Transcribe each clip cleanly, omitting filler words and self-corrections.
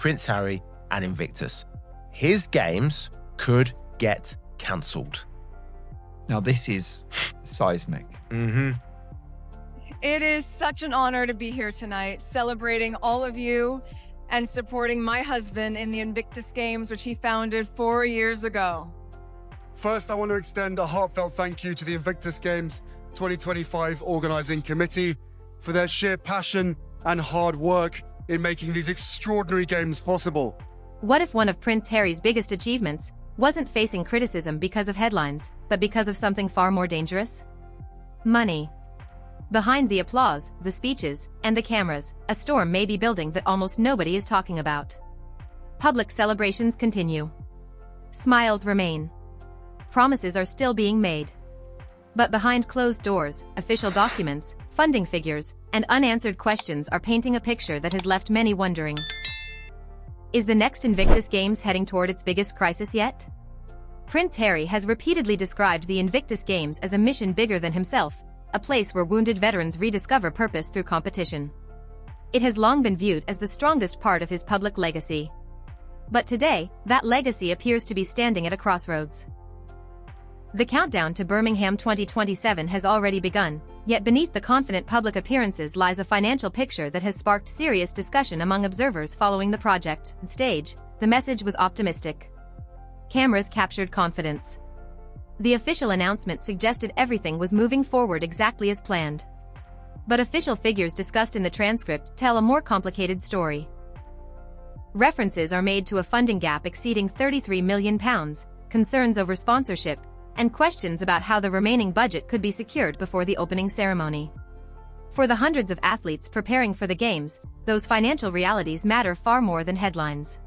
Prince Harry and Invictus. His games could get cancelled. Now this is seismic. It is such an honor to be here tonight, celebrating all of you and supporting my husband in the Invictus Games, which he founded 4 years ago. First, I want to extend a heartfelt thank you to the Invictus Games 2025 Organising Committee for their sheer passion and hard work in making these extraordinary games possible. What if one of Prince Harry's biggest achievements wasn't facing criticism because of headlines, but because of something far more dangerous? Money. Behind the applause, the speeches, and the cameras, a storm may be building that almost nobody is talking about. Public celebrations continue. Smiles remain. Promises are still being made. But behind closed doors, official documents, funding figures, and unanswered questions are painting a picture that has left many wondering. Is the next Invictus Games heading toward its biggest crisis yet? Prince Harry has repeatedly described the Invictus Games as a mission bigger than himself, a place where wounded veterans rediscover purpose through competition. It has long been viewed as the strongest part of his public legacy. But today, that legacy appears to be standing at a crossroads. The countdown to Birmingham 2027 has already begun, yet beneath the confident public appearances lies a financial picture that has sparked serious discussion among observers following the project. On stage, the message was optimistic. Cameras captured confidence. The official announcement suggested everything was moving forward exactly as planned. But official figures discussed in the transcript tell a more complicated story. References are made to a funding gap exceeding £33 million, concerns over sponsorship, and questions about how the remaining budget could be secured before the opening ceremony. For the hundreds of athletes preparing for the Games, those financial realities matter far more than headlines.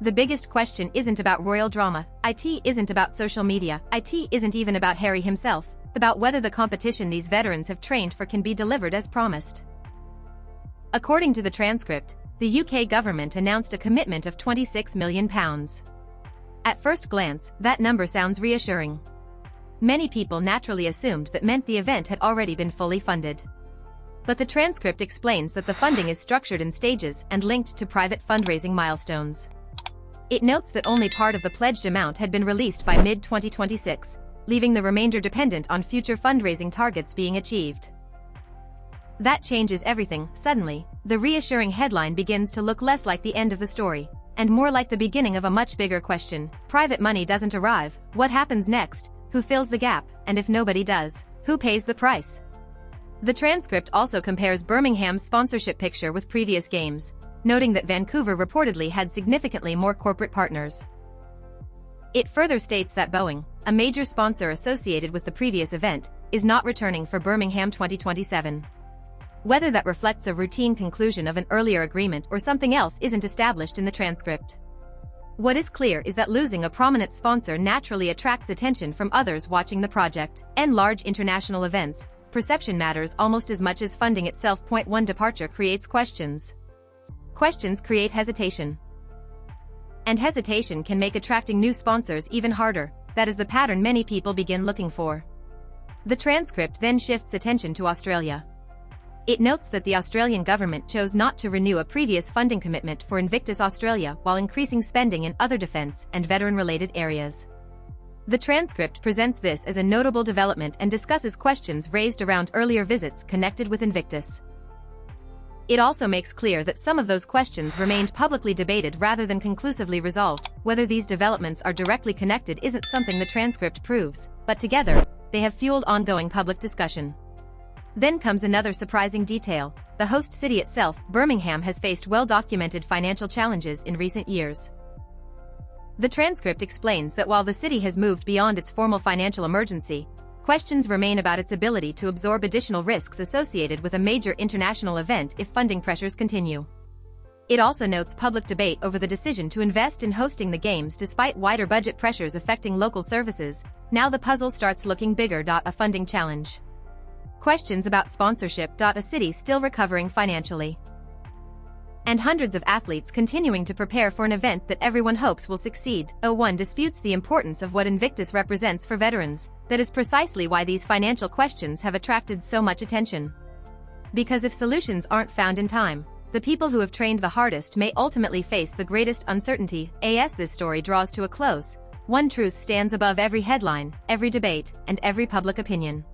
The biggest question isn't about royal drama, it isn't about social media, it isn't even about Harry himself, about whether the competition these veterans have trained for can be delivered as promised. According to the transcript, the UK government announced a commitment of £26 million. At first glance, that number sounds reassuring. Many people naturally assumed that meant the event had already been fully funded. But the transcript explains that the funding is structured in stages and linked to private fundraising milestones. It notes that only part of the pledged amount had been released by mid-2026, leaving the remainder dependent on future fundraising targets being achieved. That changes everything. Suddenly, the reassuring headline begins to look less like the end of the story, and more like the beginning of a much bigger question. Private money doesn't arrive, what happens next, who fills the gap, and if nobody does, who pays the price? The transcript also compares Birmingham's sponsorship picture with previous games, noting that Vancouver reportedly had significantly more corporate partners. It further states that Boeing, a major sponsor associated with the previous event, is not returning for Birmingham 2027. Whether that reflects a routine conclusion of an earlier agreement or something else isn't established in the transcript. What is clear is that losing a prominent sponsor naturally attracts attention from others watching the project. And large international events, perception matters almost as much as funding itself. One departure creates questions. Questions create hesitation. And hesitation can make attracting new sponsors even harder. That is the pattern many people begin looking for. The transcript then shifts attention to Australia. It notes that the Australian government chose not to renew a previous funding commitment for Invictus Australia while increasing spending in other defence and veteran-related areas. The transcript presents this as a notable development and discusses questions raised around earlier visits connected with Invictus. It also makes clear that some of those questions remained publicly debated rather than conclusively resolved. Whether these developments are directly connected isn't something the transcript proves, but together, they have fueled ongoing public discussion. Then comes another surprising detail. The host city itself, Birmingham, has faced well-documented financial challenges in recent years. The transcript explains that while the city has moved beyond its formal financial emergency, questions remain about its ability to absorb additional risks associated with a major international event if funding pressures continue. It also notes public debate over the decision to invest in hosting the Games despite wider budget pressures affecting local services. Now the puzzle starts looking bigger. A funding challenge. Questions about sponsorship. A city still recovering financially. And hundreds of athletes continuing to prepare for an event that everyone hopes will succeed. One disputes the importance of what Invictus represents for veterans. That is precisely why these financial questions have attracted so much attention. Because if solutions aren't found in time, the people who have trained the hardest may ultimately face the greatest uncertainty. As this story draws to a close, one truth stands above every headline, every debate, and every public opinion.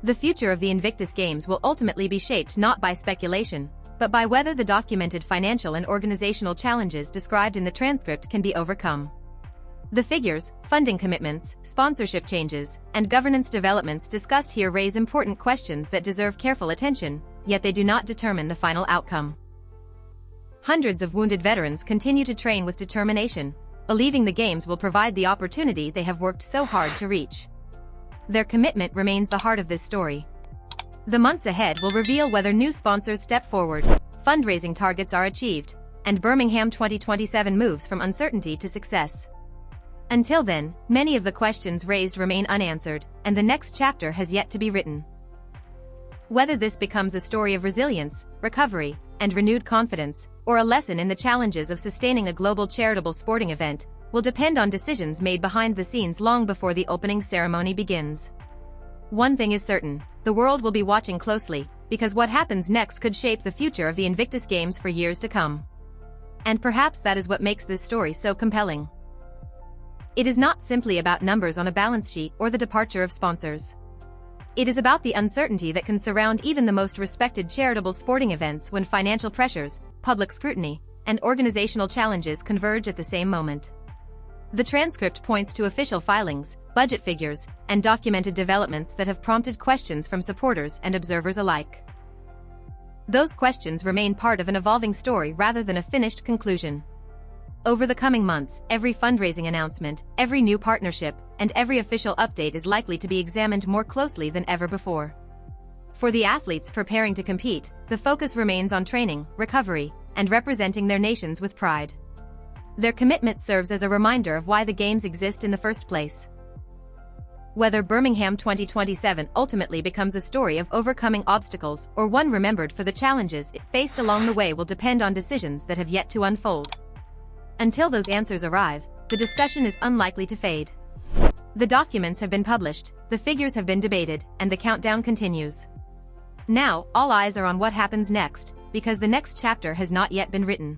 The future of the Invictus Games will ultimately be shaped not by speculation, but by whether the documented financial and organizational challenges described in the transcript can be overcome. The figures, funding commitments, sponsorship changes, and governance developments discussed here raise important questions that deserve careful attention, yet they do not determine the final outcome. Hundreds of wounded veterans continue to train with determination, believing the Games will provide the opportunity they have worked so hard to reach. Their commitment remains the heart of this story. The months ahead will reveal whether new sponsors step forward, fundraising targets are achieved, and Birmingham 2027 moves from uncertainty to success. Until then, many of the questions raised remain unanswered, and the next chapter has yet to be written. Whether this becomes a story of resilience, recovery, and renewed confidence, or a lesson in the challenges of sustaining a global charitable sporting event, will depend on decisions made behind the scenes long before the opening ceremony begins. One thing is certain, the world will be watching closely, because what happens next could shape the future of the Invictus Games for years to come. And perhaps that is what makes this story so compelling. It is not simply about numbers on a balance sheet or the departure of sponsors. It is about the uncertainty that can surround even the most respected charitable sporting events when financial pressures, public scrutiny, and organizational challenges converge at the same moment. The transcript points to official filings, budget figures, and documented developments that have prompted questions from supporters and observers alike. Those questions remain part of an evolving story rather than a finished conclusion. Over the coming months, every fundraising announcement, every new partnership, and every official update is likely to be examined more closely than ever before. For the athletes preparing to compete, the focus remains on training, recovery, and representing their nations with pride. Their commitment serves as a reminder of why the Games exist in the first place. Whether Birmingham 2027 ultimately becomes a story of overcoming obstacles or one remembered for the challenges it faced along the way will depend on decisions that have yet to unfold. Until those answers arrive, the discussion is unlikely to fade. The documents have been published, the figures have been debated, and the countdown continues. Now, all eyes are on what happens next, because the next chapter has not yet been written.